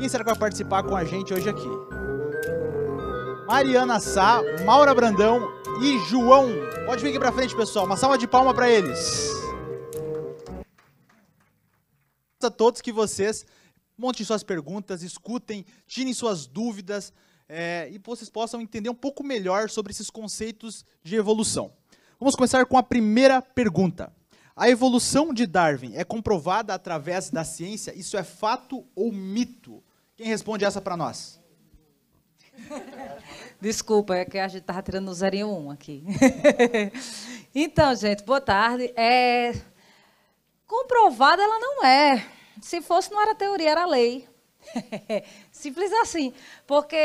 Quem será que vai participar com a gente hoje aqui? Mariana Sá, Maura Brandão e João. Pode vir aqui pra frente, pessoal. Uma salva de palmas para eles. A todos que vocês montem suas perguntas, escutem, tirem suas dúvidas e vocês possam entender um pouco melhor sobre esses conceitos de evolução. Vamos começar com a primeira pergunta. A evolução de Darwin é comprovada através da ciência? Isso é fato ou mito? Quem responde essa para nós? Desculpa, é que a gente estava tirando o 0 e 1 aqui. Então, gente, boa tarde. Comprovada ela não é. Se fosse, não era teoria, era lei. Simples assim. Porque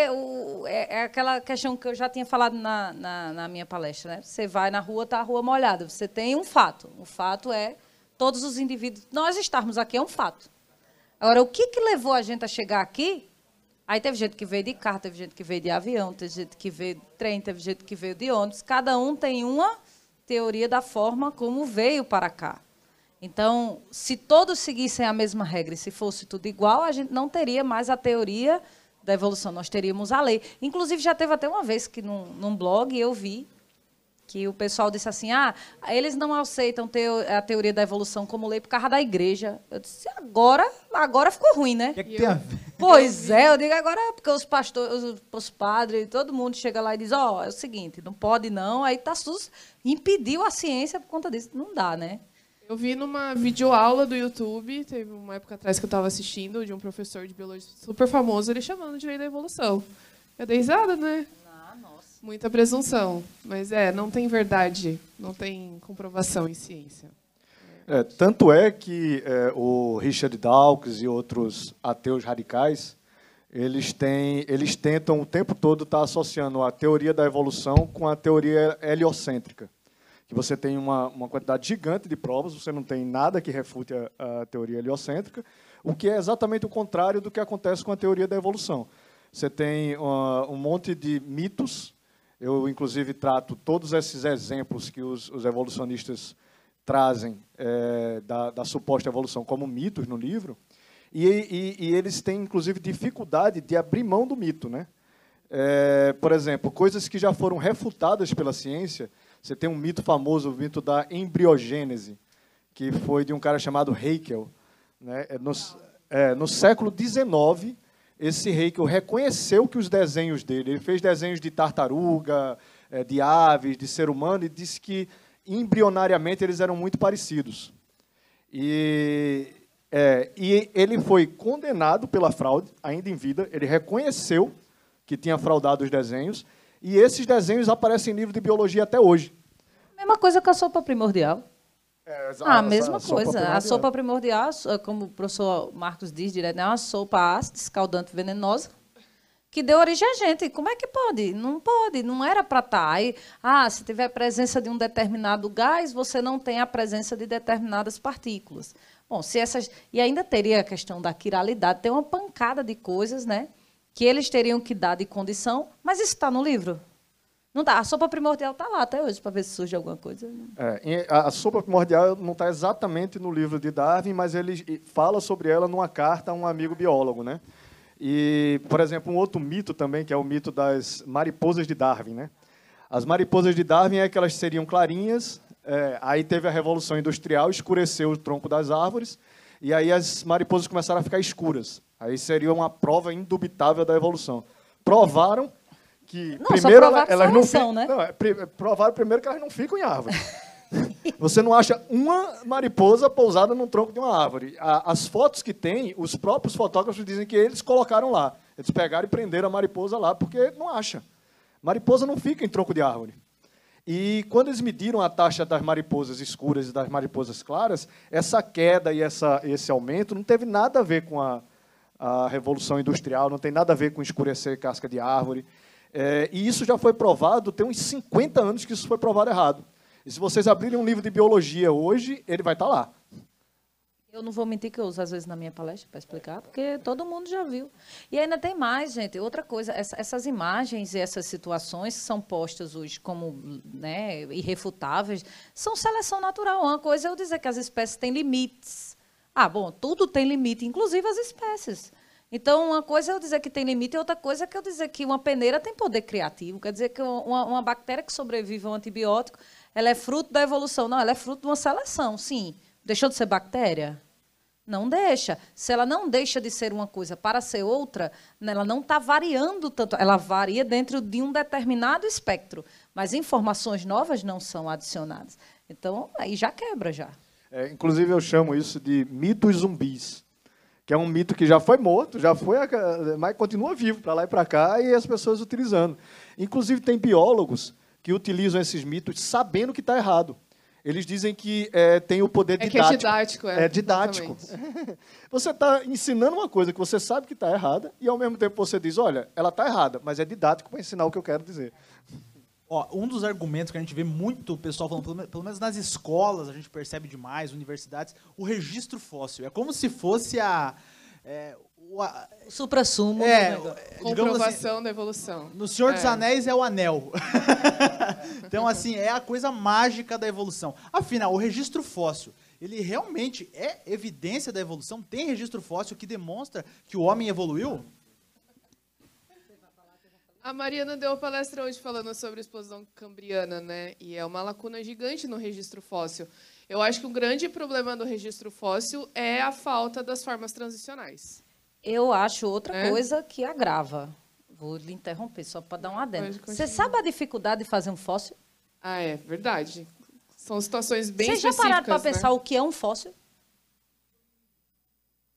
é aquela questão que eu já tinha falado na minha palestra, né? Você vai na rua, está a rua molhada. Você tem um fato. O fato é todos os indivíduos... Nós estarmos aqui é um fato. Agora, o que levou a gente a chegar aqui? Aí teve gente que veio de carro, teve gente que veio de avião, teve gente que veio de trem, teve gente que veio de ônibus. Cada um tem uma teoria da forma como veio para cá. Então, se todos seguissem a mesma regra e se fosse tudo igual, a gente não teria mais a teoria da evolução, nós teríamos a lei. Inclusive, já teve até uma vez que num blog eu vi que o pessoal disse assim, eles não aceitam a teoria da evolução como lei por causa da igreja. Eu disse, agora ficou ruim, né? Que tem a ver? Pois é, eu digo agora, porque os pastores, os padres, todo mundo chega lá e diz, é o seguinte, não pode não, aí Tassus impediu a ciência por conta disso. Não dá, né? Eu vi numa videoaula do YouTube, teve uma época atrás que eu estava assistindo, de um professor de biologia super famoso, ele chamando de lei da evolução. Eu dei risada, né? Nossa. Muita presunção. Mas não tem verdade, não tem comprovação em ciência. Tanto é que o Richard Dawkins e outros ateus radicais, eles tentam o tempo todo estar associando a teoria da evolução com a teoria heliocêntrica. Que você tem uma quantidade gigante de provas, você não tem nada que refute a teoria heliocêntrica, o que é exatamente o contrário do que acontece com a teoria da evolução. Você tem um monte de mitos, eu, inclusive, trato todos esses exemplos que os evolucionistas trazem da suposta evolução como mitos no livro, e eles têm, inclusive, dificuldade de abrir mão do mito, né? Por exemplo, coisas que já foram refutadas pela ciência. Você tem um mito famoso, o mito da embriogênese, que foi de um cara chamado Haeckel, né? No século XIX, esse Haeckel reconheceu que os desenhos dele, ele fez desenhos de tartaruga, de aves, de ser humano, e disse que, embrionariamente, eles eram muito parecidos. E ele foi condenado pela fraude, ainda em vida, ele reconheceu que tinha fraudado os desenhos, e esses desenhos aparecem em livro de biologia até hoje. Mesma coisa que a sopa primordial. A mesma coisa. Primordial. A sopa primordial, como o professor Marcos diz direto, é uma sopa ácida, escaldante, venenosa, que deu origem a gente. Como é que pode? Não pode, não era para estar. Aí, se tiver a presença de um determinado gás, você não tem a presença de determinadas partículas. Bom, e ainda teria a questão da quiralidade, tem uma pancada de coisas, né, que eles teriam que dar de condição, mas isso está no livro. Não dá. A sopa primordial está lá até hoje, para ver se surge alguma coisa. A sopa primordial não está exatamente no livro de Darwin, mas ele fala sobre ela numa carta a um amigo biólogo, né? E, por exemplo, um outro mito também, que é o mito das mariposas de Darwin, né? As mariposas de Darwin é que elas seriam clarinhas, aí teve a Revolução Industrial, escureceu o tronco das árvores, e aí as mariposas começaram a ficar escuras. Aí seria uma prova indubitável da evolução. Provaram que primeiro elas não ficam, né? Provaram primeiro que elas não ficam em árvore. Você não acha uma mariposa pousada num tronco de uma árvore. As fotos que tem, os próprios fotógrafos dizem que eles colocaram lá. Eles pegaram e prenderam a mariposa lá, porque não acha. Mariposa não fica em tronco de árvore. E quando eles mediram a taxa das mariposas escuras e das mariposas claras, essa queda e esse aumento não teve nada a ver com a Revolução Industrial, não tem nada a ver com escurecer casca de árvore. E isso já foi provado, tem uns 50 anos que isso foi provado errado. E se vocês abrirem um livro de biologia hoje, ele vai estar lá. Eu não vou mentir que eu uso às vezes na minha palestra para explicar, porque todo mundo já viu. E ainda tem mais, gente. Outra coisa, essas imagens e essas situações que são postas hoje como, né, irrefutáveis, são seleção natural. Uma coisa é eu dizer que as espécies têm limites. Bom, tudo tem limite, inclusive as espécies. Então, uma coisa é eu dizer que tem limite, e outra coisa é que eu dizer que uma peneira tem poder criativo. Quer dizer que uma bactéria que sobrevive a um antibiótico, ela é fruto da evolução. Não, ela é fruto de uma seleção, sim. Deixou de ser bactéria? Não deixa. Se ela não deixa de ser uma coisa para ser outra, ela não está variando tanto. Ela varia dentro de um determinado espectro, mas informações novas não são adicionadas. Então, aí já quebra, já. Inclusive, eu chamo isso de mitos zumbis, que é um mito que já foi morto, mas continua vivo para lá e para cá, e as pessoas utilizando. Inclusive, tem biólogos que utilizam esses mitos sabendo que está errado. Eles dizem que tem o poder didático. Que é didático, É didático. Você está ensinando uma coisa que você sabe que está errada, e, ao mesmo tempo, você diz, olha, ela está errada, mas é didático para ensinar o que eu quero dizer. Ó, um dos argumentos que a gente vê muito o pessoal falando, pelo menos nas escolas, a gente percebe demais, universidades, o registro fóssil. É como se fosse O suprassumo. Comprovação assim, da evolução. No Senhor dos Anéis é o anel. Então, assim, é a coisa mágica da evolução. Afinal, o registro fóssil, ele realmente é evidência da evolução? Tem registro fóssil que demonstra que o homem evoluiu? A Mariana deu uma palestra hoje falando sobre a explosão cambriana, né? E é uma lacuna gigante no registro fóssil. Eu acho que um grande problema do registro fóssil é a falta das formas transicionais. Eu acho outra coisa que agrava. Vou lhe interromper, só para dar um adendo. Você sabe a dificuldade de fazer um fóssil? Ah, é verdade. São situações bem específicas. Vocês já pararam para pensar o que é um fóssil?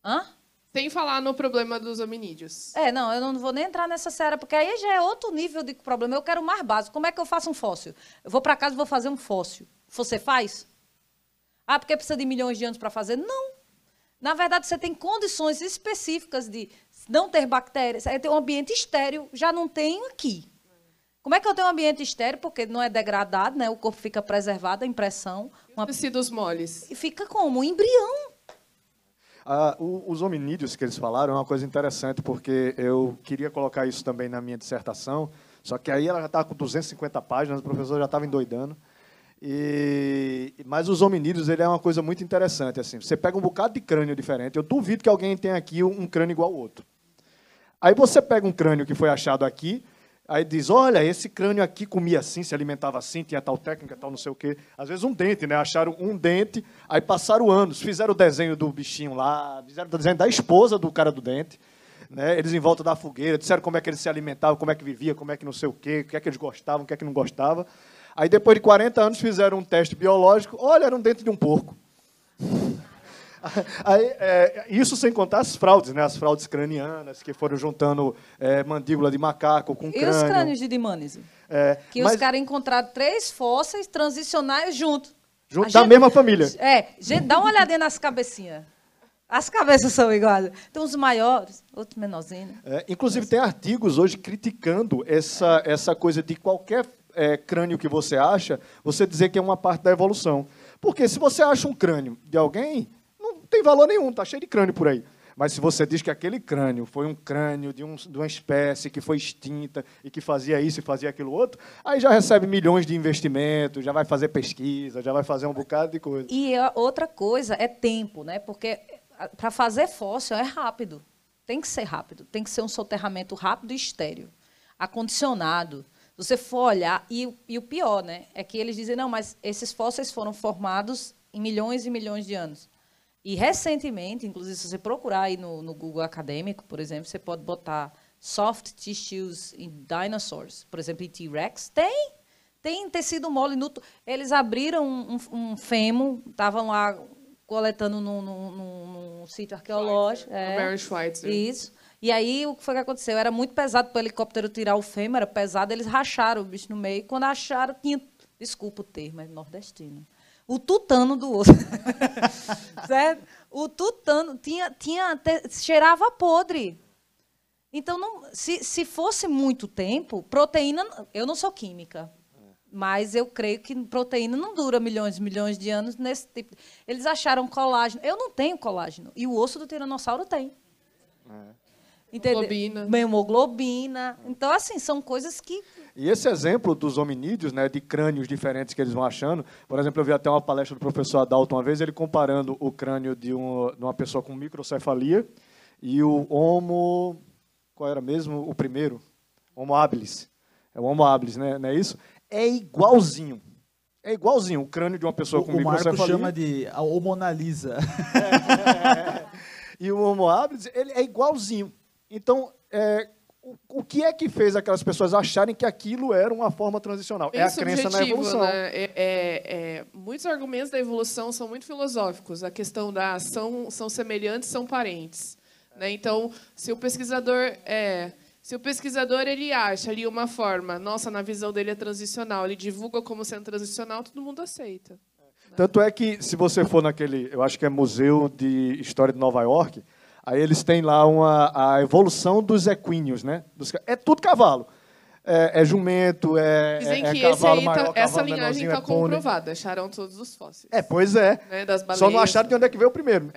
Hã? Sem falar no problema dos hominídeos. Não, eu não vou nem entrar nessa seara, porque aí já é outro nível de problema. Eu quero o mais básico. Como é que eu faço um fóssil? Eu vou para casa e vou fazer um fóssil. Você faz? Ah, porque precisa de milhões de anos para fazer? Não. Na verdade, você tem condições específicas de não ter bactérias. Aí tem um ambiente estéril, já não tem aqui. Como é que eu tenho um ambiente estéril? Porque não é degradado, né? O corpo fica preservado, a impressão. Os tecidos moles. E fica como? Um embrião. Os hominídeos que eles falaram é uma coisa interessante, porque eu queria colocar isso também na minha dissertação, só que aí ela já estava com 250 páginas, o professor já estava endoidando. Mas os hominídeos, ele é uma coisa muito interessante. Assim, você pega um bocado de crânio diferente, eu duvido que alguém tenha aqui um crânio igual ao outro. Aí você pega um crânio que foi achado aqui, aí diz, olha, esse crânio aqui comia assim, se alimentava assim, tinha tal técnica, tal não sei o quê. Às vezes um dente, né? Acharam um dente, aí passaram anos, fizeram o desenho do bichinho lá, fizeram o desenho da esposa do cara do dente, né? Eles em volta da fogueira, disseram como é que eles se alimentavam, como é que vivia, como é que não sei o quê, o que é que eles gostavam, o que é que não gostavam. Aí, depois de 40 anos, fizeram um teste biológico, olha, era um dente de um porco. Aí, isso sem contar as fraudes, né? As fraudes cranianas, que foram juntando mandíbula de macaco com crânio. E os crânios de Dmanisi? Os caras encontraram 3 fósseis transicionais juntos. Da mesma família. Gente, dá uma olhadinha nas cabecinhas. As cabeças são iguais. Tem uns maiores, outros menorzinhos. Inclusive, tem artigos hoje criticando essa coisa de qualquer crânio que você acha, você dizer que é uma parte da evolução. Porque se você acha um crânio de alguém, não tem valor nenhum, está cheio de crânio por aí. Mas se você diz que aquele crânio foi um crânio de uma espécie que foi extinta e que fazia isso e fazia aquilo outro, aí já recebe milhões de investimentos, já vai fazer pesquisa, já vai fazer um bocado de coisa. E outra coisa é tempo, né? Porque para fazer fóssil é rápido. Tem que ser rápido. Tem que ser um soterramento rápido e estéril, acondicionado. Se você for olhar, e o pior, né, é que eles dizem, não, mas esses fósseis foram formados em milhões e milhões de anos. E, recentemente, inclusive, se você procurar aí no Google acadêmico, por exemplo, você pode botar soft tissues in dinosaurs, por exemplo, em T-Rex, tem tecido mole. Eles abriram um fêmur, estavam lá coletando num sítio arqueológico. Mary Schweitzer. Isso. E aí, o que foi que aconteceu? Era muito pesado para o helicóptero tirar o fêmur, era pesado, eles racharam o bicho no meio. Quando acharam, tinha, desculpa o termo, é nordestino, o tutano do osso. Certo? O tutano cheirava podre. Então, se fosse muito tempo, proteína... Eu não sou química, mas eu creio que proteína não dura milhões e milhões de anos nesse tipo. Eles acharam colágeno. Eu não tenho colágeno. E o osso do tiranossauro tem. Hemoglobina. Hemoglobina. Então, assim, são coisas que... E esse exemplo dos hominídeos, né, de crânios diferentes que eles vão achando, por exemplo, eu vi até uma palestra do professor Adalto uma vez, ele comparando o crânio de uma pessoa com microcefalia e o Homo... Qual era mesmo o primeiro? Homo habilis. É o Homo habilis, né? Não é isso? É igualzinho. É igualzinho o crânio de uma pessoa com microcefalia. O Marco chama de a Mona Lisa. E o Homo habilis, ele é igualzinho. Então, o que é que fez aquelas pessoas acharem que aquilo era uma forma transicional? Bem é a crença na evolução. Né? Muitos argumentos da evolução são muito filosóficos. A questão da são semelhantes, são parentes. Né? Então, se o pesquisador ele acha ali uma forma, nossa, na visão dele é transicional, ele divulga como sendo transicional, todo mundo aceita. Né? Tanto é que, se você for naquele, eu acho que é Museu de História de Nova York, aí eles têm lá a evolução dos equíneos, né? É tudo cavalo. É jumento, Dizem que cavalo maior, essa linhagem está pônei. comprovada. Acharam todos os fósseis. Pois é. Né, das baleias. Só não acharam de onde é que veio o primeiro.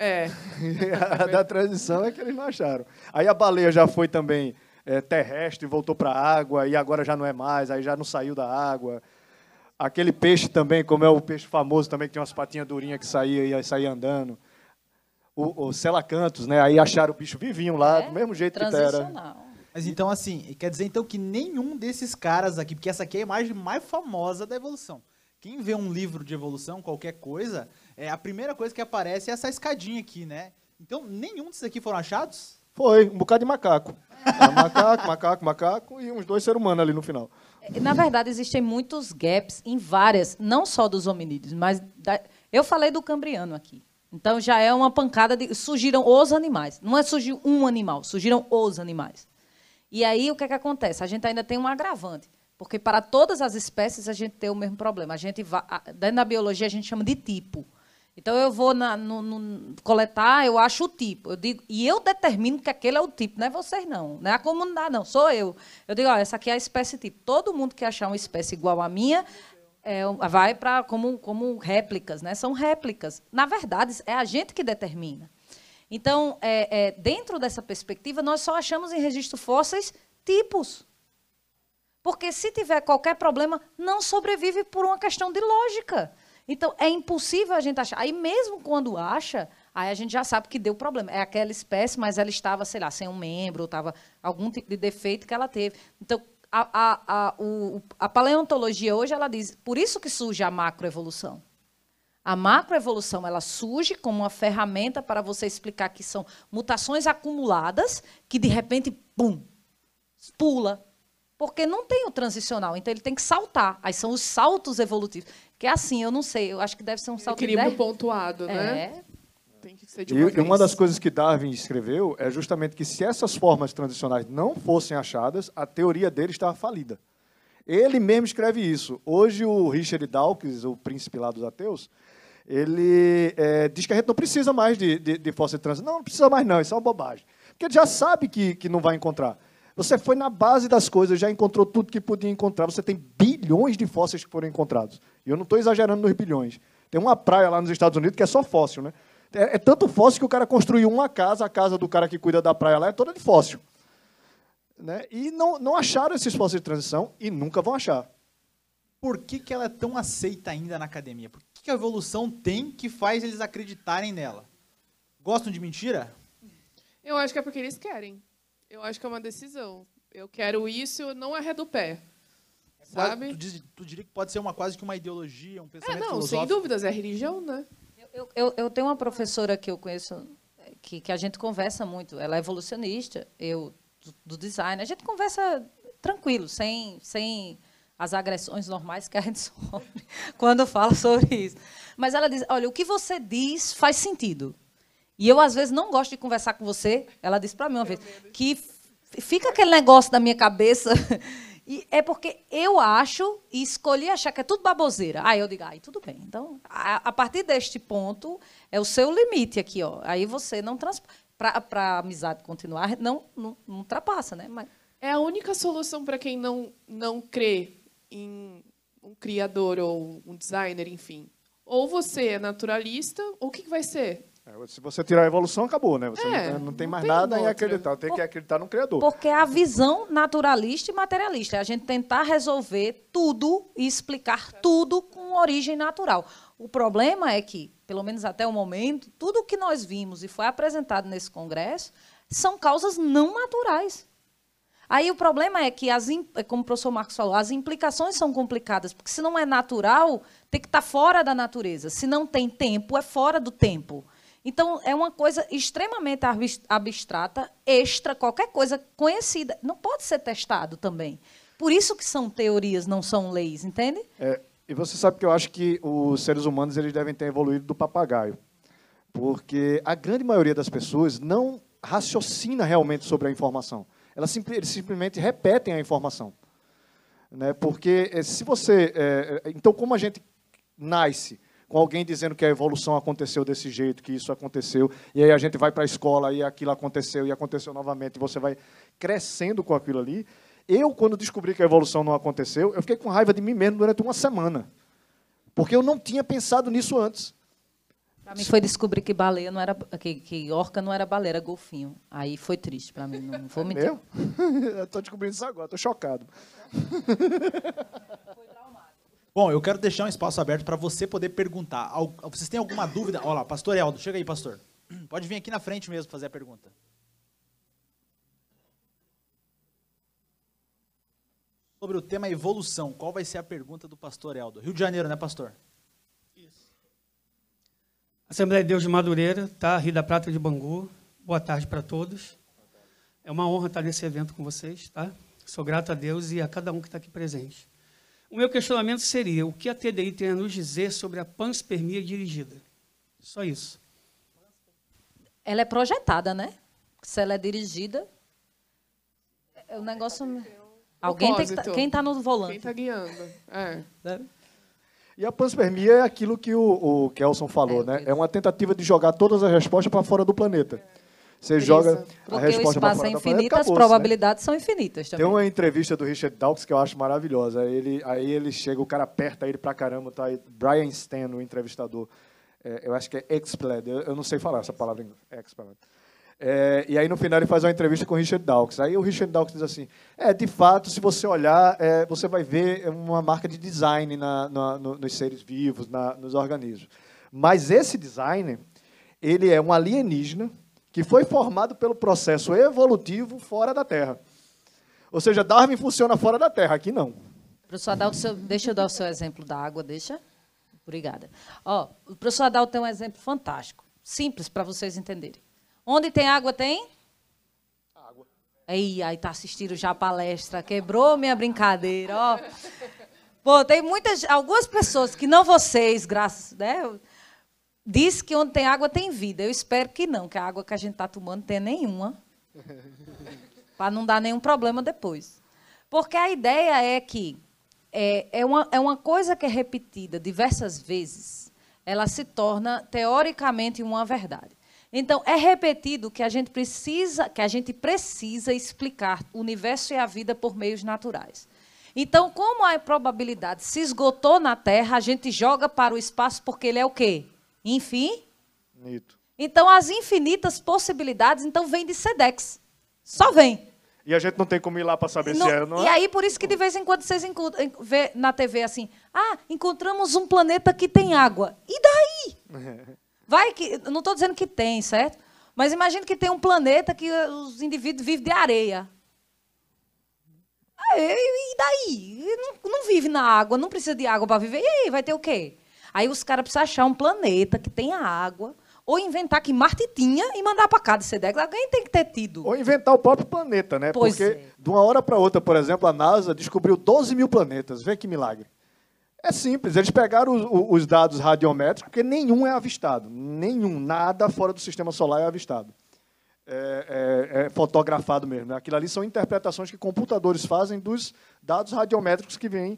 A da transição é que eles não acharam. Aí a baleia já foi também terrestre, voltou para a água, e agora já não é mais, aí já não saiu da água. Aquele peixe também, como é o peixe famoso também, que tem umas patinhas durinhas que saía andando. O Selacanthus, né? Aí acharam o bicho vivinho lá, do mesmo jeito que era. Mas então, assim, quer dizer então que nenhum desses caras aqui, porque essa aqui é a imagem mais famosa da evolução. Quem vê um livro de evolução, qualquer coisa, a primeira coisa que aparece é essa escadinha aqui, né? Então, nenhum desses aqui foram achados? Foi, um bocado de macaco. Macaco e uns 2 seres humanos ali no final. Na verdade, existem muitos gaps em várias, não só dos hominídeos, mas eu falei do cambriano aqui. Então, já é uma pancada de... Surgiram os animais. Não surgiu um animal, surgiram os animais. E aí, o que acontece? A gente ainda tem um agravante, porque para todas as espécies a gente tem o mesmo problema. A gente dentro da biologia, a gente chama de tipo. Então, eu vou coletar, eu acho o tipo. Eu digo, e eu determino que aquele é o tipo, não é vocês, não. Não é a comunidade, não. Sou eu. Eu digo, essa aqui é a espécie tipo. Todo mundo que achar uma espécie igual à minha... vai para como réplicas, né? São réplicas. Na verdade, é a gente que determina. Então, dentro dessa perspectiva, nós só achamos em registro fósseis tipos. Porque, se tiver qualquer problema, não sobrevive por uma questão de lógica. Então, é impossível a gente achar. Aí, mesmo quando acha, aí a gente já sabe que deu problema. É aquela espécie, mas ela estava, sei lá, sem um membro, estava algum tipo de defeito que ela teve. Então, a paleontologia hoje, ela diz, por isso que surge a macroevolução. A macroevolução, ela surge como uma ferramenta para você explicar que são mutações acumuladas que, de repente, pum, pula. Porque não tem o transicional, então ele tem que saltar. Aí são os saltos evolutivos. Que é assim, eu não sei, eu acho que deve ser um salto de equilíbrio pontuado, né? Tem que ser de e uma das coisas que Darwin escreveu é justamente que, se essas formas transicionais não fossem achadas, a teoria dele estava falida. Ele mesmo escreve isso. Hoje, o Richard Dawkins, o príncipe lá dos ateus, ele diz que a gente não precisa mais de fóssil de transição. Não precisa mais não, isso é uma bobagem. Porque ele já sabe que não vai encontrar. Você foi na base das coisas, já encontrou tudo que podia encontrar. Você tem bilhões de fósseis que foram encontrados. E eu não estou exagerando nos bilhões. Tem uma praia lá nos Estados Unidos que é só fóssil, né? É tanto fóssil que o cara construiu uma casa, a casa do cara que cuida da praia lá é toda de fóssil. Né? E não acharam esses fósseis de transição e nunca vão achar. Por que ela é tão aceita ainda na academia? Por que a evolução tem que faz eles acreditarem nela? Gostam de mentira? Eu acho que é porque eles querem. Eu acho que é uma decisão. Eu quero isso, não arredo o pé. Sabe? Tu diria que pode ser quase que uma ideologia, um pensamento filosófico? Sem dúvidas, é religião, né? Eu tenho uma professora que eu conheço, que a gente conversa muito. Ela é evolucionista, eu do design. A gente conversa tranquilo, sem as agressões normais que a gente sofre quando fala sobre isso. Mas ela diz, olha, o que você diz faz sentido. E eu, às vezes, não gosto de conversar com você. Ela disse para mim uma vez que fica aquele negócio na minha cabeça. E é porque eu acho e escolhi achar que é tudo baboseira. Aí eu digo, tudo bem. Então, a partir deste ponto, é o seu limite aqui. Ó. Aí você não... Para a amizade continuar, não ultrapassa, né? Mas... É a única solução para quem não crê em um criador ou um designer, enfim. Ou você é naturalista, ou o que vai ser? Se você tirar a evolução, acabou, né? Você não tem mais nada em acreditar. Tem que acreditar no Criador. Porque é a visão naturalista e materialista é a gente tentar resolver tudo e explicar tudo com origem natural. O problema é que pelo menos até o momento, tudo o que nós vimos e foi apresentado nesse congresso são causas não naturais. Aí o problema é que, como o professor Marcos falou, as implicações são complicadas, porque se não é natural, tem que estar fora da natureza. Se não tem tempo, é fora do tempo. Então, é uma coisa extremamente abstrata, extra, qualquer coisa conhecida. Não pode ser testado também. Por isso que são teorias, não são leis, entende? E você sabe que eu acho que os seres humanos eles devem ter evoluído do papagaio. Porque a grande maioria das pessoas não raciocina realmente sobre a informação. Eles simplesmente repetem a informação. Né? Porque se você... então, como a gente nasce com alguém dizendo que a evolução aconteceu desse jeito, que isso aconteceu, e aí a gente vai para a escola e aquilo aconteceu, e aconteceu novamente, e você vai crescendo com aquilo ali. Eu, quando descobri que a evolução não aconteceu, eu fiquei com raiva de mim mesmo durante uma semana. Porque eu não tinha pensado nisso antes. Para mim foi descobrir que baleia não era, que orca não era baleia, era golfinho. Aí foi triste para mim, não vou mentir. Eu estou descobrindo isso agora, estou chocado. Bom, eu quero deixar um espaço aberto para você poder perguntar. Vocês têm alguma dúvida? Olha lá, pastor Eldo, chega aí, pastor. Pode vir aqui na frente mesmo fazer a pergunta. Sobre o tema evolução, qual vai ser a pergunta do pastor Eldo? Rio de Janeiro, né, pastor? Isso. Assembleia de Deus de Madureira, tá? Rio da Prata de Bangu. Boa tarde para todos. É uma honra estar nesse evento com vocês, tá? Sou grato a Deus e a cada um que está aqui presente. O meu questionamento seria, o que a TDI tem a nos dizer sobre a panspermia dirigida? Só isso. Ela é projetada, né? Se ela é dirigida, é um negócio... Alguém tem que quem está no volante? Quem está guiando. E a panspermia é aquilo que o Kelson falou, né? É uma tentativa de jogar todas as respostas para fora do planeta. Você joga a resposta para fora do planeta, infinito, as probabilidades são infinitas também. Tem uma entrevista do Richard Dawkins que eu acho maravilhosa. Aí ele chega, o cara aperta ele pra caramba, tá aí, Brian Stan, o entrevistador. Eu acho que é expelled, eu não sei falar essa palavra em inglês. Expelled. E aí, no final, ele faz uma entrevista com o Richard Dawkins. Aí o Richard Dawkins diz assim, de fato, se você olhar, você vai ver uma marca de design nos seres vivos, nos organismos. Mas esse design, ele é um alienígena que foi formado pelo processo evolutivo fora da Terra. Ou seja, Darwin funciona fora da Terra, aqui não. Professor Adalto, deixa eu dar o seu exemplo da água, deixa? Obrigada. O professor Adalto tem um exemplo fantástico, simples para vocês entenderem. Onde tem água, tem? Água. Aí está assistindo já a palestra, quebrou minha brincadeira. Ó. Pô, tem algumas pessoas que não vocês, graças, né? Diz que onde tem água tem vida. Eu espero que não, que a água que a gente está tomando tenha nenhuma. Para não dar nenhum problema depois. Porque a ideia é que é uma coisa que é repetida diversas vezes, ela se torna, teoricamente, uma verdade. Então, é repetido que a gente precisa explicar o universo e a vida por meios naturais. Então, como a probabilidade se esgotou na Terra, a gente joga para o espaço porque ele é o quê? Infinito. Então, as infinitas possibilidades, então, vêm de Sedex. Só vem. E a gente não tem como ir lá para saber se é ou não é. E aí, por isso que, de vez em quando, vocês vê na TV assim, encontramos um planeta que tem água. E daí? Vai que, não estou dizendo que tem, certo? Mas imagine que tem um planeta que os indivíduos vivem de areia. E daí? Não vive na água, não precisa de água para viver. E aí, vai ter o quê? Aí os caras precisam achar um planeta que tenha água, ou inventar que Marte tinha e mandar para cá de Sedex. Alguém tem que ter tido. Ou inventar o próprio planeta, né? Porque de uma hora para outra, por exemplo, a NASA descobriu 12 mil planetas. Vê que milagre. É simples, eles pegaram os dados radiométricos, porque nenhum é avistado. Nenhum, nada fora do sistema solar é avistado. É fotografado mesmo. Né? Aquilo ali são interpretações que computadores fazem dos dados radiométricos que vêm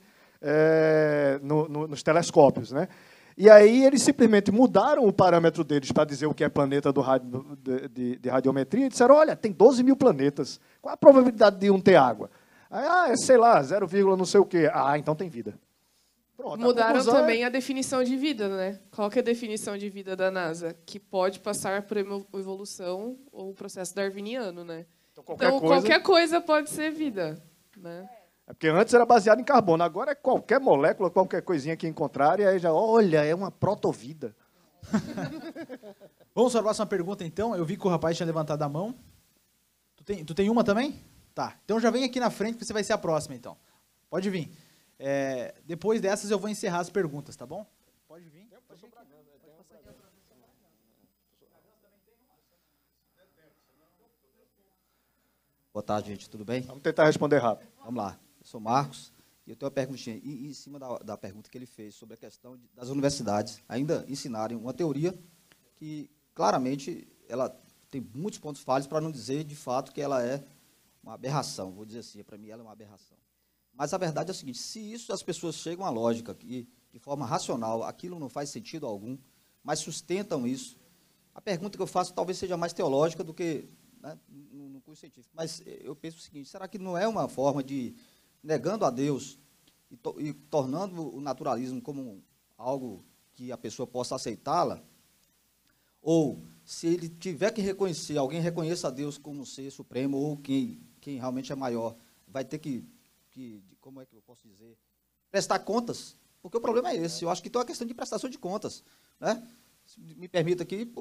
nos telescópios. Né? E aí eles simplesmente mudaram o parâmetro deles para dizer o que é planeta de radiometria e disseram, olha, tem 12 mil planetas. Qual a probabilidade de um ter água? Aí, sei lá, 0, não sei o quê. Então tem vida. Pronto, mudaram também a definição de vida, né? Qual que é a definição de vida da NASA? Que pode passar por evolução ou processo darwiniano, né? Então, qualquer coisa pode ser vida, né? Porque antes era baseado em carbono, agora é qualquer molécula, qualquer coisinha que encontrarem, aí já, olha, é uma protovida. Vamos para a próxima pergunta, então. Eu vi que o rapaz tinha levantado a mão. Tu tem uma também? Tá. Então já vem aqui na frente, que você vai ser a próxima, então. Pode vir. Depois dessas eu vou encerrar as perguntas, tá bom? Pode vir. Boa tarde, gente. Tudo bem? Vamos tentar responder rápido. Vamos lá. Eu sou Marcos e eu tenho uma perguntinha. E em cima da pergunta que ele fez sobre a questão das universidades ainda ensinarem uma teoria que, claramente, ela tem muitos pontos falhos, para não dizer, de fato, que ela é uma aberração. Vou dizer assim, para mim ela é uma aberração. Mas a verdade é o seguinte, se isso as pessoas chegam à lógica que, de forma racional, aquilo não faz sentido algum, mas sustentam isso, a pergunta que eu faço talvez seja mais teológica do que, né, no curso científico. Mas eu penso o seguinte, será que não é uma forma de, negando a Deus e tornando o naturalismo como algo que a pessoa possa aceitá-la, ou se ele tiver que reconhecer, alguém reconheça a Deus como ser supremo, ou quem realmente é maior, vai ter que, como é que eu posso dizer, prestar contas, porque o problema é esse. Eu acho que tem uma questão de prestação de contas, né? Me permita aqui,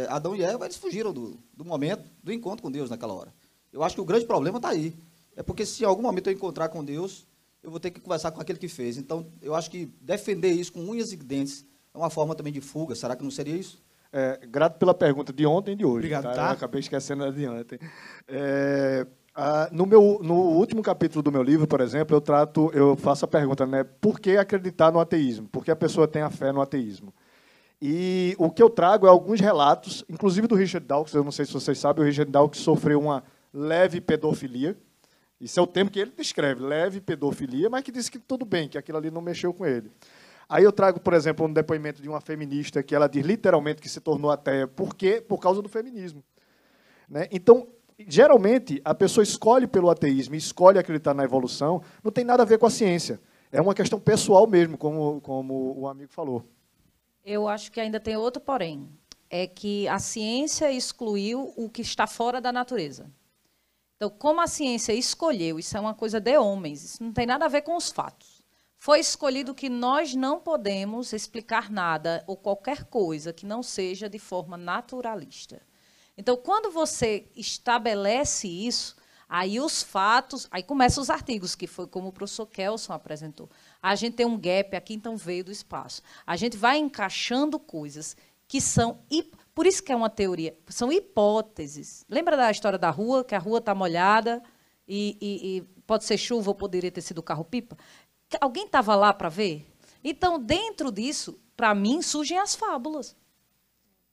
Adão e Eva, eles fugiram do momento, do encontro com Deus naquela hora. Eu acho que o grande problema está aí. É porque se em algum momento eu encontrar com Deus, eu vou ter que conversar com aquele que fez. Então, eu acho que defender isso com unhas e dentes é uma forma também de fuga. Será que não seria isso? Grato pela pergunta de ontem e de hoje. Obrigado, tá? Eu acabei esquecendo a de ontem. No último capítulo do meu livro, por exemplo, eu faço a pergunta, né, por que acreditar no ateísmo? Por que a pessoa tem a fé no ateísmo? E o que eu trago é alguns relatos, inclusive do Richard Dawkins, eu não sei se vocês sabem, o Richard Dawkins sofreu uma leve pedofilia. Isso é o termo que ele descreve, leve pedofilia, mas que disse que tudo bem, que aquilo ali não mexeu com ele. Aí eu trago, por exemplo, um depoimento de uma feminista que ela diz literalmente que se tornou ateia. Por quê? Por causa do feminismo. Né? Então, geralmente, a pessoa escolhe pelo ateísmo, escolhe acreditar na evolução, não tem nada a ver com a ciência. É uma questão pessoal mesmo, como o amigo falou. Eu acho que ainda tem outro porém. É que a ciência excluiu o que está fora da natureza. Então, como a ciência escolheu, isso é uma coisa de homens, isso não tem nada a ver com os fatos. Foi escolhido que nós não podemos explicar nada ou qualquer coisa que não seja de forma naturalista. Então, quando você estabelece isso, aí os fatos, aí começam os artigos, que foi como o professor Kelson apresentou. A gente tem um gap aqui, então veio do espaço. A gente vai encaixando coisas que são... Por isso que é uma teoria, são hipóteses. Lembra da história da rua, que a rua está molhada e pode ser chuva ou poderia ter sido carro-pipa? Alguém estava lá para ver? Então, dentro disso, para mim, surgem as fábulas.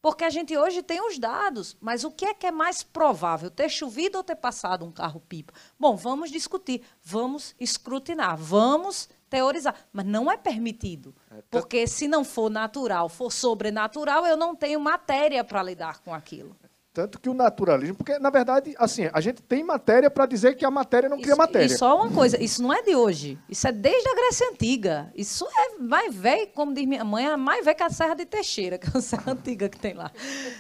Porque a gente hoje tem os dados, mas o que é mais provável? Ter chovido ou ter passado um carro-pipa? Bom, vamos discutir, vamos escrutinar, vamos teorizar. Mas não é permitido. Porque se não for natural, for sobrenatural, eu não tenho matéria para lidar com aquilo. Tanto que o naturalismo... Porque, na verdade, assim, a gente tem matéria para dizer que a matéria não cria matéria. E só uma coisa, isso não é de hoje. Isso é desde a Grécia Antiga. Isso é mais velho, como diz minha mãe, é mais velho que a Serra de Teixeira, que é a serra antiga que tem lá.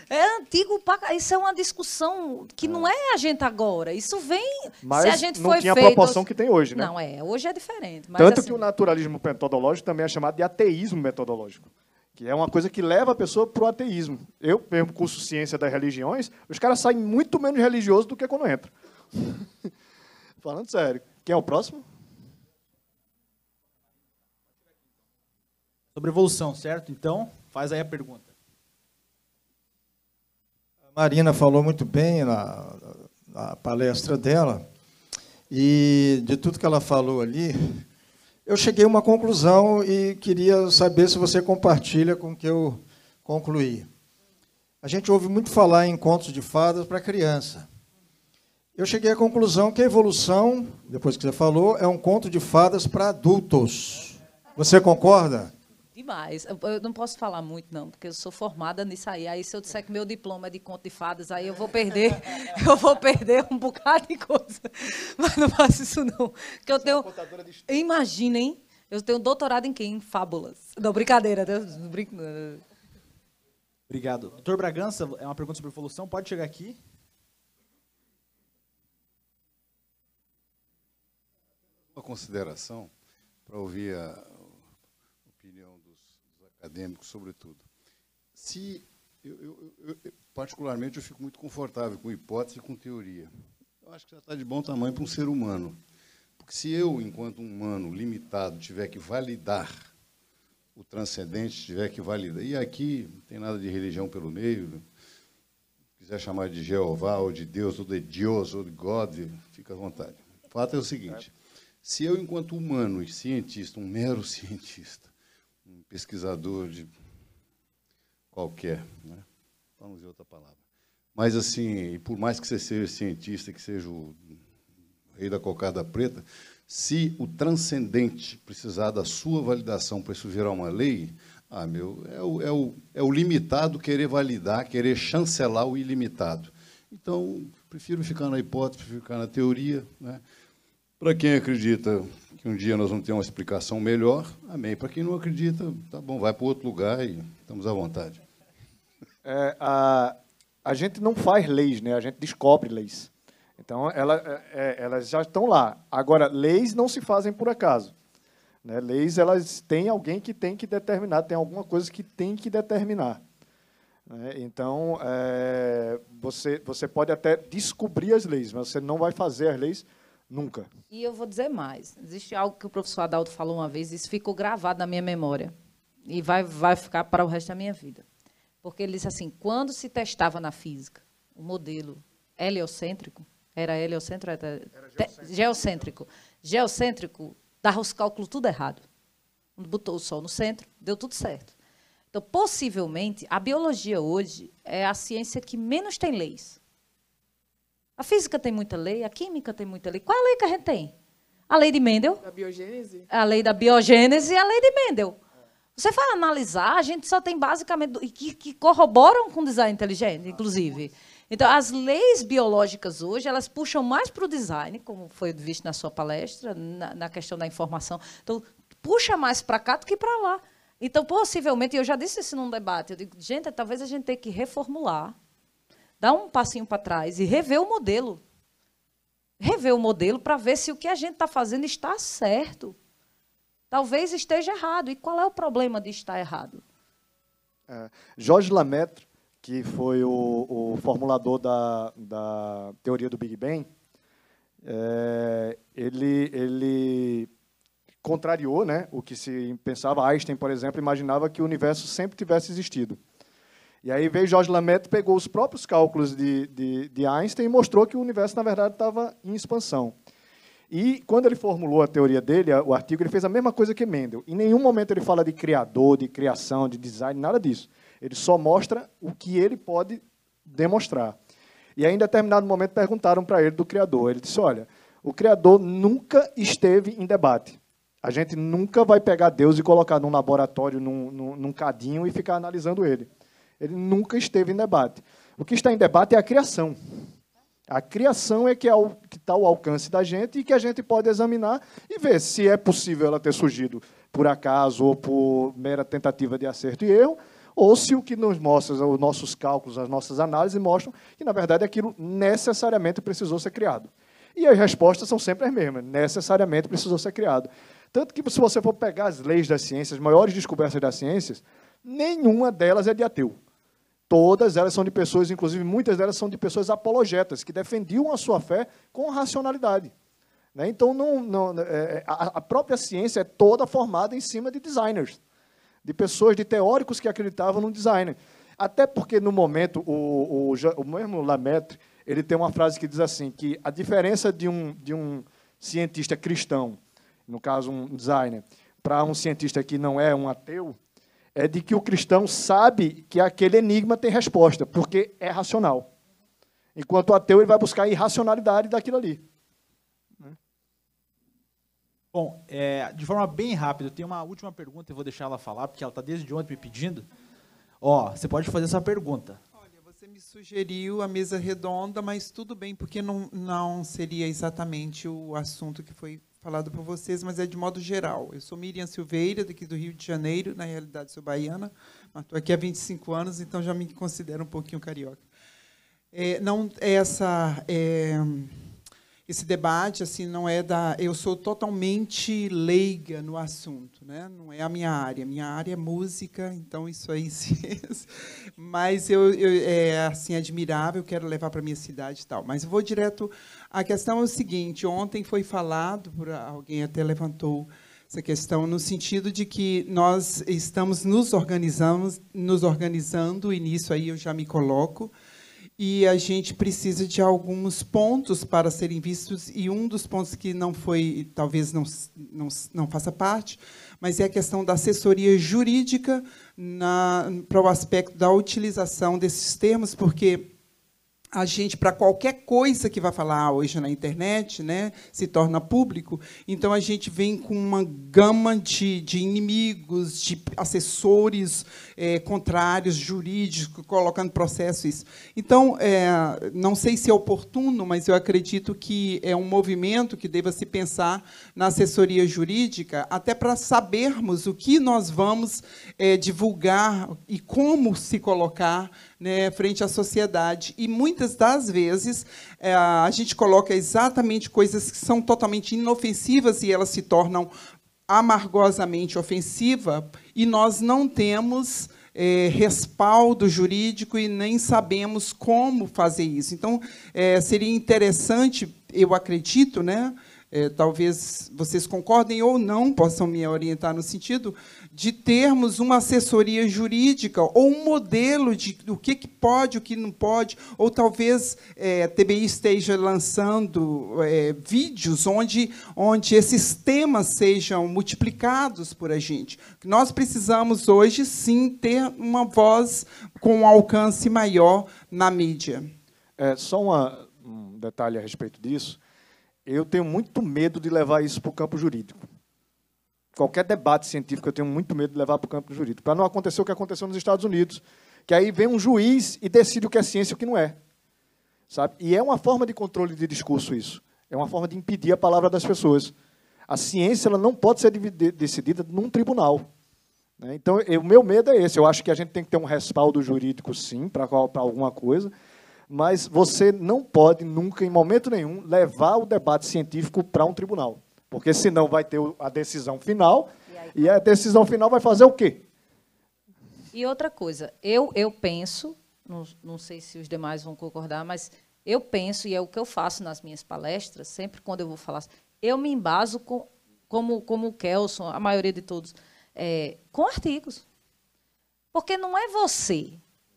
É antigo, isso é uma discussão que não é a gente agora. Isso vem... Mas se a gente não foi tinha a feito, proporção que tem hoje, né? Não, hoje é diferente. Mas, Tanto assim, que o naturalismo metodológico também é chamado de ateísmo metodológico, que é uma coisa que leva a pessoa para o ateísmo. Eu, mesmo curso Ciência das Religiões, os caras saem muito menos religiosos do que quando entram. Falando sério. Quem é o próximo? Sobre evolução, certo? Então, faz aí a pergunta. A Marina falou muito bem na palestra dela, e de tudo que ela falou ali, eu cheguei a uma conclusão e queria saber se você compartilha com o que eu concluí. A gente ouve muito falar em contos de fadas para criança. Eu cheguei à conclusão que a evolução, depois que você falou, é um conto de fadas para adultos. Você concorda? demais. Eu não posso falar muito, não, porque eu sou formada nisso aí. Aí, se eu disser que meu diploma é de conto de fadas, aí eu vou perder um bocado de coisa. Mas não faço isso, não. Porque eu tenho... Imaginem, eu tenho doutorado em quê? Em fábulas. Não, brincadeira. Obrigado. Doutor Bragança, é uma pergunta sobre evolução. Pode chegar aqui. Uma consideração para ouvir a opinião dos acadêmico, sobretudo. Particularmente, eu fico muito confortável com hipótese e com teoria. Eu acho que já está de bom tamanho para um ser humano. Porque se eu, enquanto um humano limitado, tiver que validar o transcendente, tiver que validar... E aqui não tem nada de religião pelo meio, se quiser chamar de Jeová, ou de Deus, ou de Deus, ou de God, fica à vontade. O fato é o seguinte, se eu, enquanto humano e cientista, um mero cientista, um pesquisador de qualquer, né? Vamos usar outra palavra. Mas, assim, por mais que você seja cientista, que seja o rei da cocada preta, se o transcendente precisar da sua validação para isso virar uma lei, é o limitado querer validar, querer chancelar o ilimitado. Então, prefiro ficar na hipótese, prefiro ficar na teoria, né? Para quem acredita que um dia nós vamos ter uma explicação melhor, amém. Para quem não acredita, tá bom, vai para outro lugar e estamos à vontade. A gente não faz leis, né? A gente descobre leis. Então, elas já estão lá. Agora, leis não se fazem por acaso, né? Leis, elas têm alguém que tem que determinar, tem alguma coisa que tem que determinar, né? Então, você pode até descobrir as leis, mas você não vai fazer as leis nunca. E eu vou dizer mais. Existe algo que o professor Adalto falou uma vez, isso ficou gravado na minha memória. E vai ficar para o resto da minha vida. Porque ele disse assim, quando se testava na física o modelo heliocêntrico, era heliocêntrico? Era geocêntrico. Geocêntrico, dava os cálculos tudo errado. Quando botou o Sol no centro, deu tudo certo. Então, possivelmente, a biologia hoje é a ciência que menos tem leis. A física tem muita lei, a química tem muita lei. Qual é a lei que a gente tem? A lei de Mendel. Da biogênese? A lei da biogênese e a lei de Mendel. Você vai analisar, a gente só tem basicamente... que corroboram com o design inteligente, inclusive. Então, as leis biológicas hoje, elas puxam mais para o design, como foi visto na sua palestra, na questão da informação. Então, puxa mais para cá do que para lá. Então, possivelmente, eu já disse isso num debate, eu digo, gente, talvez a gente tenha que reformular, dar um passinho para trás e rever o modelo. Rever o modelo para ver se o que a gente está fazendo está certo. Talvez esteja errado. E qual é o problema de estar errado? Georges Lemaitre, que foi o formulador da teoria do Big Bang, ele contrariou, né, o que se pensava. Einstein, por exemplo, imaginava que o universo sempre tivesse existido. E aí veio Georges Lemaitre, pegou os próprios cálculos de Einstein e mostrou que o universo, na verdade, estava em expansão. E, quando ele formulou a teoria dele, o artigo, ele fez a mesma coisa que Mendel. Em nenhum momento ele fala de criador, de criação, de design, nada disso. Ele só mostra o que ele pode demonstrar. E aí, em determinado momento, perguntaram para ele do criador. Ele disse, olha, o criador nunca esteve em debate. A gente nunca vai pegar Deus e colocar num laboratório, num cadinho e ficar analisando ele. Ele nunca esteve em debate. O que está em debate é a criação. A criação é que está ao alcance da gente e que a gente pode examinar e ver se é possível ela ter surgido por acaso ou por mera tentativa de acerto e erro, ou se o que nos mostra, os nossos cálculos, as nossas análises mostram que, na verdade, aquilo necessariamente precisou ser criado. E as respostas são sempre as mesmas, necessariamente precisou ser criado. Tanto que, se você for pegar as leis das ciências, as maiores descobertas das ciências, nenhuma delas é de ateu. Todas elas são de pessoas, inclusive muitas delas são de pessoas apologetas, que defendiam a sua fé com racionalidade. Né? Então, a própria ciência é toda formada em cima de designers, de pessoas, de teóricos que acreditavam no design. Até porque, no momento, o mesmo Lemaitre, ele tem uma frase que diz assim, que a diferença de um cientista cristão, no caso um designer, para um cientista que não é um ateu, é de que o cristão sabe que aquele enigma tem resposta, porque é racional. Enquanto o ateu ele vai buscar a irracionalidade daquilo ali. Bom, de forma bem rápida, eu tenho uma última pergunta, eu vou deixar ela falar, porque ela está desde ontem me pedindo. Você pode fazer essa pergunta. Olha, você me sugeriu a mesa redonda, mas tudo bem, porque não seria exatamente o assunto que foi falado por vocês, mas é de modo geral. Eu sou Miriam Silveira, daqui do Rio de Janeiro, na realidade sou baiana, mas estou aqui há 25 anos, então já me considero um pouquinho carioca. esse debate assim não é da, eu sou totalmente leiga no assunto, né? Não é a minha área é música, então isso aí mas é assim admirável, quero levar para minha cidade e tal. Mas eu vou direto, a questão é o seguinte, ontem foi falado por alguém, até levantou essa questão no sentido de que nós estamos nos organizando, e nisso aí eu já me coloco, e a gente precisa de alguns pontos para serem vistos, e um dos pontos que não foi, talvez não faça parte, mas é a questão da assessoria jurídica para o aspecto da utilização desses termos, porque a gente, para qualquer coisa que vai falar hoje na internet, né, se torna público, então a gente vem com uma gama de inimigos, de assessores contrários, jurídicos, colocando processo isso. Então, não sei se é oportuno, mas eu acredito que é um movimento que deva se pensar na assessoria jurídica, até para sabermos o que nós vamos divulgar e como se colocar, né, frente à sociedade. E, muitas das vezes, a gente coloca exatamente coisas que são totalmente inofensivas e elas se tornam amargosamente ofensivas, e nós não temos respaldo jurídico e nem sabemos como fazer isso. Então, seria interessante, eu acredito, né, talvez vocês concordem ou não, possam me orientar no sentido de termos uma assessoria jurídica ou um modelo de o que pode, o que não pode, ou talvez a TBI esteja lançando vídeos onde esses temas sejam multiplicados por a gente. Nós precisamos, hoje, sim, ter uma voz com um alcance maior na mídia. Só um detalhe a respeito disso. Eu tenho muito medo de levar isso para o campo jurídico. Qualquer debate científico eu tenho muito medo de levar para o campo jurídico, para não acontecer o que aconteceu nos Estados Unidos, que aí vem um juiz e decide o que é ciência e o que não é. Sabe? E é uma forma de controle de discurso isso. É uma forma de impedir a palavra das pessoas. A ciência ela não pode ser decidida num tribunal. Né? Então, o meu medo é esse. Eu acho que a gente tem que ter um respaldo jurídico, sim, para alguma coisa, mas você não pode nunca, em momento nenhum, levar o debate científico para um tribunal. Porque senão vai ter a decisão final, e a decisão final vai fazer o quê? E outra coisa, eu penso, não sei se os demais vão concordar, mas eu penso, e é o que eu faço nas minhas palestras, sempre quando eu vou falar, eu me embaso, como o Kelson, a maioria de todos, com artigos. Porque não é você,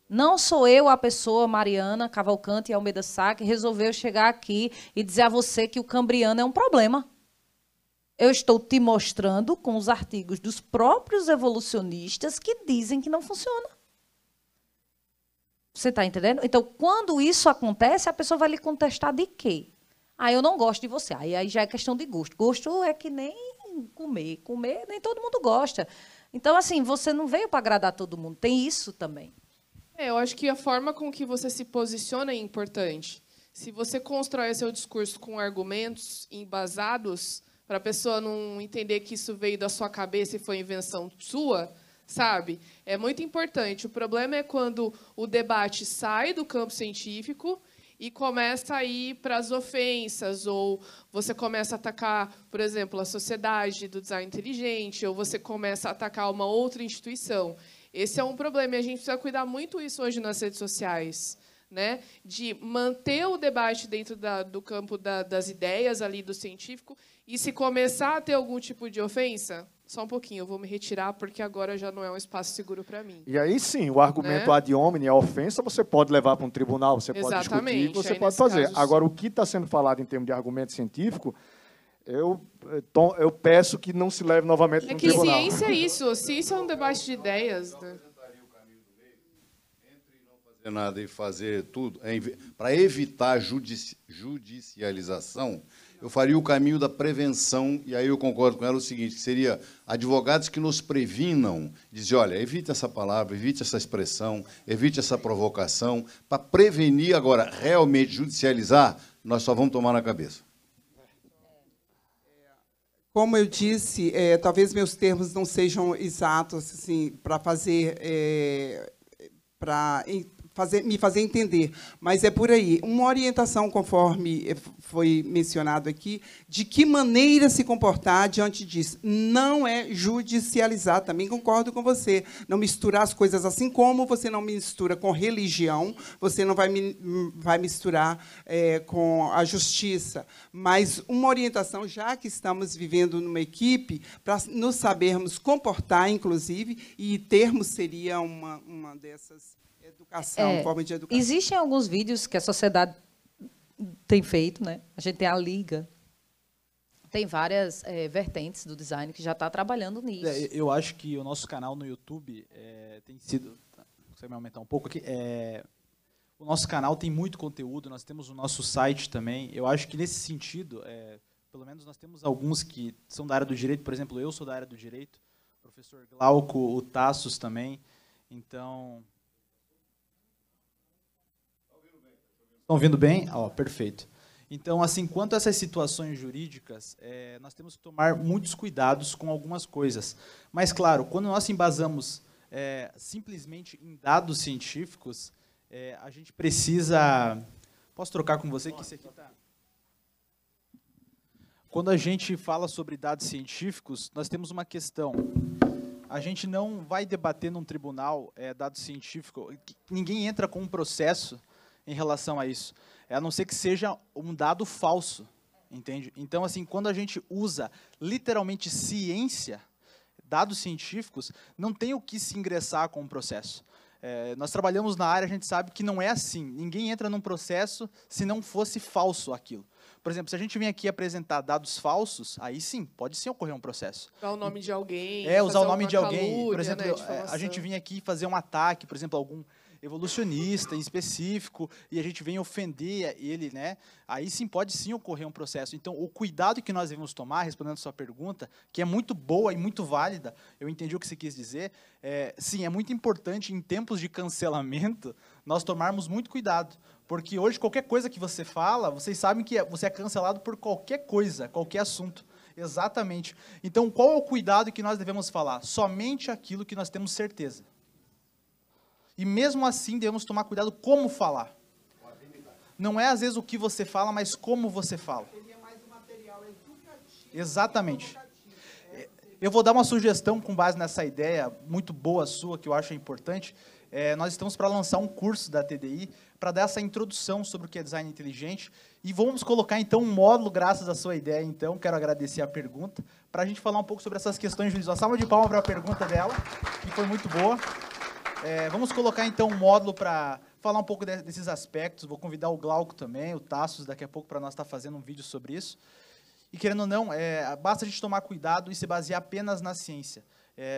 não sou eu a pessoa, Mariana Cavalcante e Almeida Sá, que resolveu chegar aqui e dizer a você que o cambriano é um problema. Eu estou te mostrando com os artigos dos próprios evolucionistas que dizem que não funciona. Você está entendendo? Então, quando isso acontece, a pessoa vai lhe contestar de quê? Eu não gosto de você. Aí já é questão de gosto. Gosto é que nem comer. Comer, nem todo mundo gosta. Então, assim, você não veio para agradar todo mundo. Tem isso também. Eu acho que a forma com que você se posiciona é importante. Se você constrói seu discurso com argumentos embasados, para a pessoa não entender que isso veio da sua cabeça e foi invenção sua, sabe? É muito importante. O problema é quando o debate sai do campo científico e começa a ir para as ofensas, ou você começa a atacar, por exemplo, a sociedade do design inteligente, ou você começa a atacar uma outra instituição. Esse é um problema, e a gente precisa cuidar muito isso hoje nas redes sociais, né? De manter o debate dentro do campo das ideias ali do científico, e se começar a ter algum tipo de ofensa, só um pouquinho, eu vou me retirar, porque agora já não é um espaço seguro para mim. E aí sim, o argumento ad hominem, a ofensa, você pode levar para um tribunal, você pode discutir, você pode fazer. Caso, agora, o que está sendo falado em termos de argumento científico, eu peço que não se leve novamente para um tribunal. É que ciência é isso, ciência é um debate de ideias, né? Nada e fazer tudo, para evitar judicialização, eu faria o caminho da prevenção, e aí eu concordo com ela o seguinte, que seria advogados que nos previnam, dizer, olha, evite essa palavra, evite essa expressão, evite essa provocação, para prevenir. Agora, realmente judicializar, nós só vamos tomar na cabeça. Como eu disse, talvez meus termos não sejam exatos assim, para fazer... me fazer entender. Mas é por aí. Uma orientação, conforme foi mencionado aqui, de que maneira se comportar diante disso. Não é judicializar, também concordo com você. Não misturar as coisas, assim como você não mistura com religião, você não vai misturar com a justiça. Mas uma orientação, já que estamos vivendo numa equipe, para nos sabermos comportar, inclusive, e termos seria uma dessas educação, forma de educação. Existem alguns vídeos que a sociedade tem feito, né? A gente tem a Liga, tem várias vertentes do design que já está trabalhando nisso. Eu acho que o nosso canal no YouTube tem sido... Consegue me aumentar um pouco aqui? O nosso canal tem muito conteúdo, nós temos o nosso site também. Eu acho que, nesse sentido, pelo menos nós temos alguns que são da área do direito. Por exemplo, eu sou da área do direito, o professor Glauco, o Tassos também. Então... Estão ouvindo bem? Perfeito. Então, assim, quanto a essas situações jurídicas, nós temos que tomar muitos cuidados com algumas coisas. Mas, claro, quando nós embasamos simplesmente em dados científicos, a gente precisa... Posso trocar com você? Que esse aqui está... Quando a gente fala sobre dados científicos, nós temos uma questão. A gente não vai debater num tribunal dado científico. Ninguém entra com um processo em relação a isso, a não ser que seja um dado falso, entende? Então, assim, quando a gente usa literalmente ciência, dados científicos, não tem o que se ingressar com o processo. Nós trabalhamos na área, a gente sabe que não é assim. Ninguém entra num processo se não fosse falso aquilo. Por exemplo, se a gente vem aqui apresentar dados falsos, aí sim, pode sim ocorrer um processo. Usar o nome de alguém. Usar o nome de alguém. Calúnia, por exemplo, né, a gente vinha aqui fazer um ataque, por exemplo, algum evolucionista em específico, e a gente vem ofender ele, né? Aí sim pode sim ocorrer um processo. Então, o cuidado que nós devemos tomar, respondendo a sua pergunta, que é muito boa e muito válida, eu entendi o que você quis dizer, sim, é muito importante, em tempos de cancelamento, nós tomarmos muito cuidado, porque hoje, qualquer coisa que você fala, vocês sabem que você é cancelado por qualquer coisa, qualquer assunto. Exatamente. Então, qual é o cuidado que nós devemos falar? Somente aquilo que nós temos certeza. E mesmo assim, devemos tomar cuidado como falar. Não é, às vezes, o que você fala, mas como você fala. Exatamente. Eu vou dar uma sugestão com base nessa ideia muito boa sua, que eu acho importante. Nós estamos para lançar um curso da TDI para dar essa introdução sobre o que é design inteligente. E vamos colocar, então, um módulo, graças à sua ideia, então. Quero agradecer a pergunta, para a gente falar um pouco sobre essas questões jurídicas. Uma salva de palmas para a pergunta dela, que foi muito boa. Vamos colocar, então, um módulo para falar um pouco desses aspectos. Vou convidar o Glauco também, o Tassos, daqui a pouco, para nós estar fazendo um vídeo sobre isso. E, querendo ou não, basta a gente tomar cuidado e se basear apenas na ciência.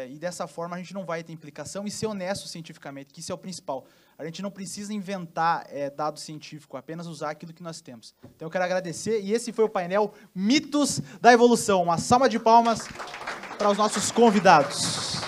E, dessa forma, a gente não vai ter implicação e ser honesto cientificamente, que isso é o principal. A gente não precisa inventar dado científico, apenas usar aquilo que nós temos. Então, eu quero agradecer. E esse foi o painel Mitos da Evolução. Uma salva de palmas para os nossos convidados.